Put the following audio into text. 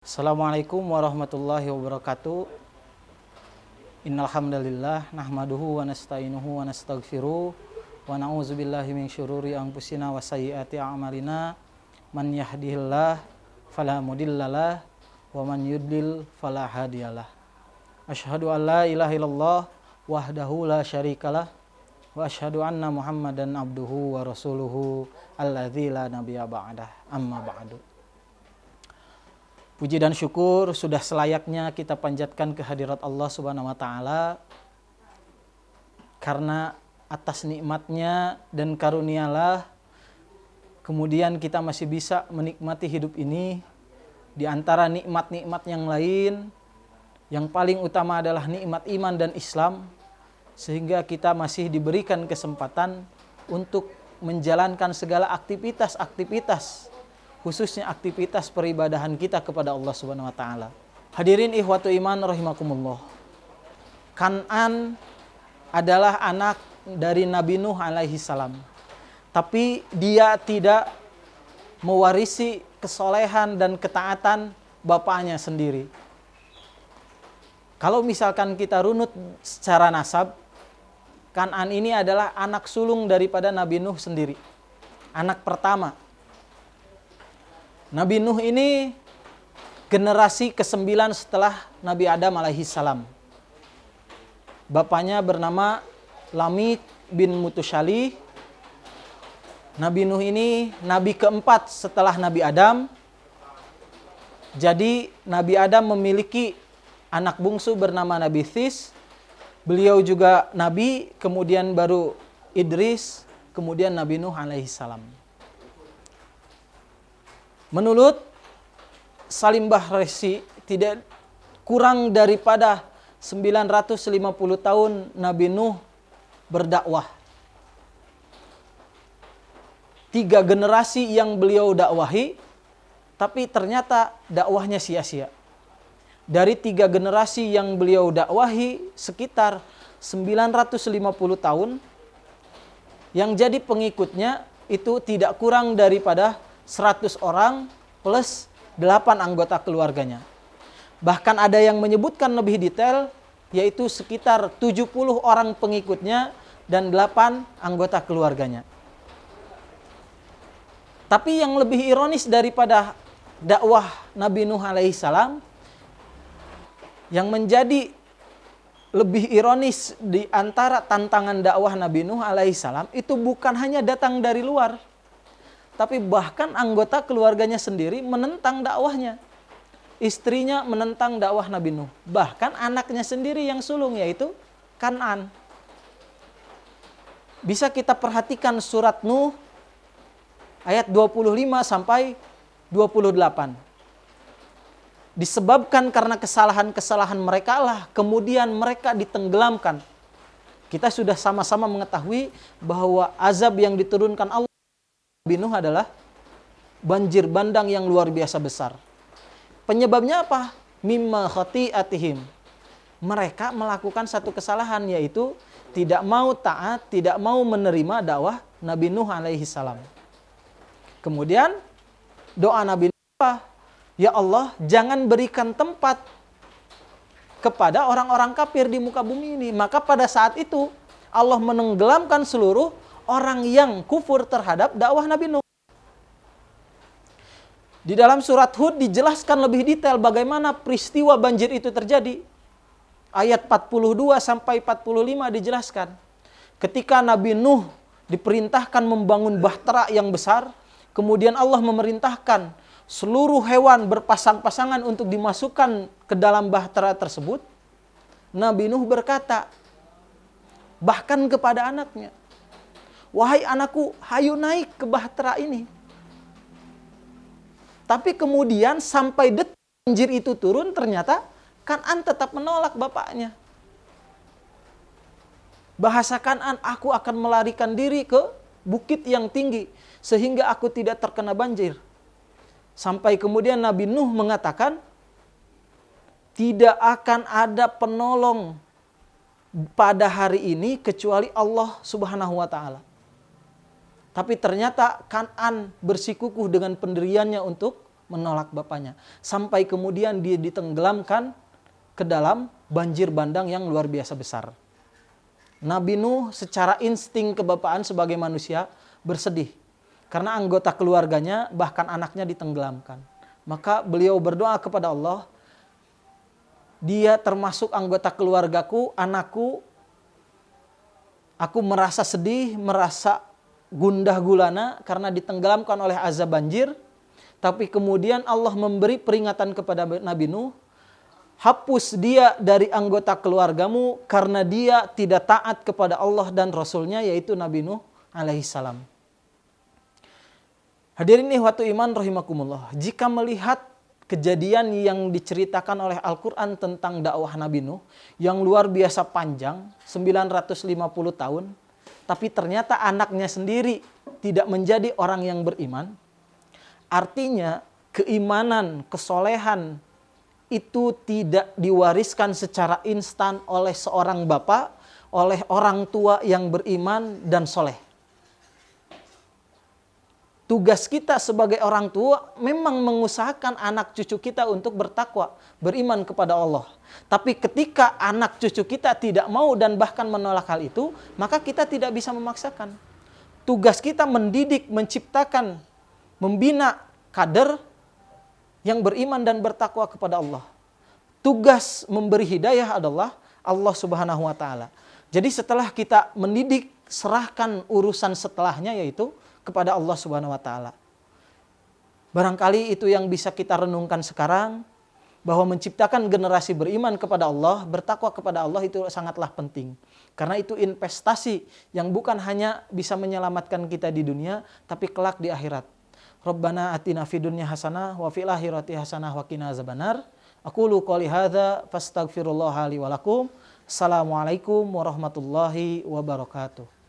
Assalamualaikum warahmatullahi wabarakatuh. Innal hamdalillah nahmaduhu wa nasta'inuhu wa nastaghfiruh wa na'udzubillahi min syururi anfusina wa sayyiati a'malina. Man yahdihillah fala mudhillalah wa man yudlil fala hadiyalah. Asyhadu an la ilaha illallah wahdahu la syarikalah wa asyhadu anna Muhammadan abduhu wa rasuluhu alladzi la nabiyya ba'dah. Amma ba'du. Puji dan syukur sudah selayaknya kita panjatkan kehadirat Allah Subhanahu wa taala, karena atas nikmatnya dan karunialah kemudian kita masih bisa menikmati hidup ini. Di antara nikmat-nikmat yang lain, yang paling utama adalah nikmat iman dan Islam, sehingga kita masih diberikan kesempatan untuk menjalankan segala aktivitas, khususnya aktivitas peribadahan kita kepada Allah Subhanahu wa taala. Hadirin ikhwatu iman rahimakumullah. Kan'an adalah anak dari Nabi Nuh alaihi salam. Tapi dia tidak mewarisi kesolehan dan ketaatan bapaknya sendiri. Kalau misalkan kita runut secara nasab, Kan'an ini adalah anak sulung daripada Nabi Nuh sendiri. Anak pertama. Nabi Nuh ini generasi ke-9 setelah Nabi Adam alaihi salam. Bapaknya bernama Lamik bin Mutusyalih. Nabi Nuh ini nabi keempat setelah Nabi Adam. Jadi Nabi Adam memiliki anak bungsu bernama Nabi This. Beliau juga nabi, kemudian baru Idris, kemudian Nabi Nuh alaihi salam. Menurut Salim Bahresi, tidak kurang daripada 950 tahun Nabi Nuh berdakwah. 3 generasi yang beliau dakwahi, tapi ternyata dakwahnya sia-sia. Dari 3 generasi yang beliau dakwahi, sekitar 950 tahun, yang jadi pengikutnya itu tidak kurang daripada 100 orang plus 8 anggota keluarganya. Bahkan ada yang menyebutkan lebih detail, yaitu sekitar 70 orang pengikutnya dan 8 anggota keluarganya. Tapi yang lebih ironis daripada dakwah Nabi Nuh alaihi salam, yang menjadi lebih ironis di antara tantangan dakwah Nabi Nuh alaihi salam, itu bukan hanya datang dari luar, tapi bahkan anggota keluarganya sendiri menentang dakwahnya. Istrinya menentang dakwah Nabi Nuh. Bahkan anaknya sendiri yang sulung, yaitu Kan'an. Bisa kita perhatikan surat Nuh ayat 25 sampai 28. Disebabkan karena kesalahan-kesalahan mereka lah, kemudian mereka ditenggelamkan. Kita sudah sama-sama mengetahui bahwa azab yang diturunkan Allah Nabi Nuh adalah banjir bandang yang luar biasa besar. Penyebabnya apa? Mimma khati'atihim. Mereka melakukan satu kesalahan, yaitu tidak mau taat, tidak mau menerima dakwah Nabi Nuh alaihi salam. Kemudian doa Nabi Nuh apa? Ya Allah, jangan berikan tempat kepada orang-orang kafir di muka bumi ini. Maka pada saat itu Allah menenggelamkan seluruh orang yang kufur terhadap dakwah Nabi Nuh. Di dalam surat Hud dijelaskan lebih detail bagaimana peristiwa banjir itu terjadi. Ayat 42 sampai 45 dijelaskan. Ketika Nabi Nuh diperintahkan membangun bahtera yang besar, kemudian Allah memerintahkan seluruh hewan berpasang-pasangan untuk dimasukkan ke dalam bahtera tersebut. Nabi Nuh berkata, bahkan kepada anaknya, wahai anakku, hayu naik ke bahtera ini. Tapi kemudian sampai detik banjir itu turun, ternyata Kan'an tetap menolak bapaknya. Bahasa Kan'an, aku akan melarikan diri ke bukit yang tinggi sehingga aku tidak terkena banjir. Sampai kemudian Nabi Nuh mengatakan, tidak akan ada penolong pada hari ini kecuali Allah Subhanahu wa taala. Tapi ternyata Kan'an bersikukuh dengan pendiriannya untuk menolak bapaknya. Sampai kemudian dia ditenggelamkan ke dalam banjir bandang yang luar biasa besar. Nabi Nuh secara insting kebapaan sebagai manusia bersedih. Karena anggota keluarganya bahkan anaknya ditenggelamkan. Maka beliau berdoa kepada Allah, dia termasuk anggota keluargaku, anakku. Aku merasa sedih, merasa gundah gulana karena ditenggelamkan oleh azab banjir. Tapi kemudian Allah memberi peringatan kepada Nabi Nuh, hapus dia dari anggota keluargamu karena dia tidak taat kepada Allah dan Rasulnya, yaitu Nabi Nuh alaihissalam. Hadirin ikhwatu iman rahimakumullah, jika melihat kejadian yang diceritakan oleh Al-Quran tentang dakwah Nabi Nuh yang luar biasa panjang, 950 tahun, tapi ternyata anaknya sendiri tidak menjadi orang yang beriman, artinya keimanan, kesolehan itu tidak diwariskan secara instan oleh seorang bapak, oleh orang tua yang beriman dan soleh. Tugas kita sebagai orang tua memang mengusahakan anak cucu kita untuk bertakwa, beriman kepada Allah. Tapi ketika anak cucu kita tidak mau dan bahkan menolak hal itu, maka kita tidak bisa memaksakan. Tugas kita mendidik, menciptakan, membina kader yang beriman dan bertakwa kepada Allah. Tugas memberi hidayah adalah Allah Subhanahu wa taala. Jadi setelah kita mendidik, serahkan urusan setelahnya yaitu kepada Allah Subhanahu wa taala. Barangkali itu yang bisa kita renungkan sekarang, bahwa menciptakan generasi beriman kepada Allah, bertakwa kepada Allah itu sangatlah penting. Karena itu investasi yang bukan hanya bisa menyelamatkan kita di dunia, tapi kelak di akhirat. Rabbana atina fid dunya hasanah wa fil akhirati hasanah wa qina azabannar. Aqulu qouli hadza fastaghfirullaha li wa lakum. Assalamualaikum warahmatullahi wabarakatuh.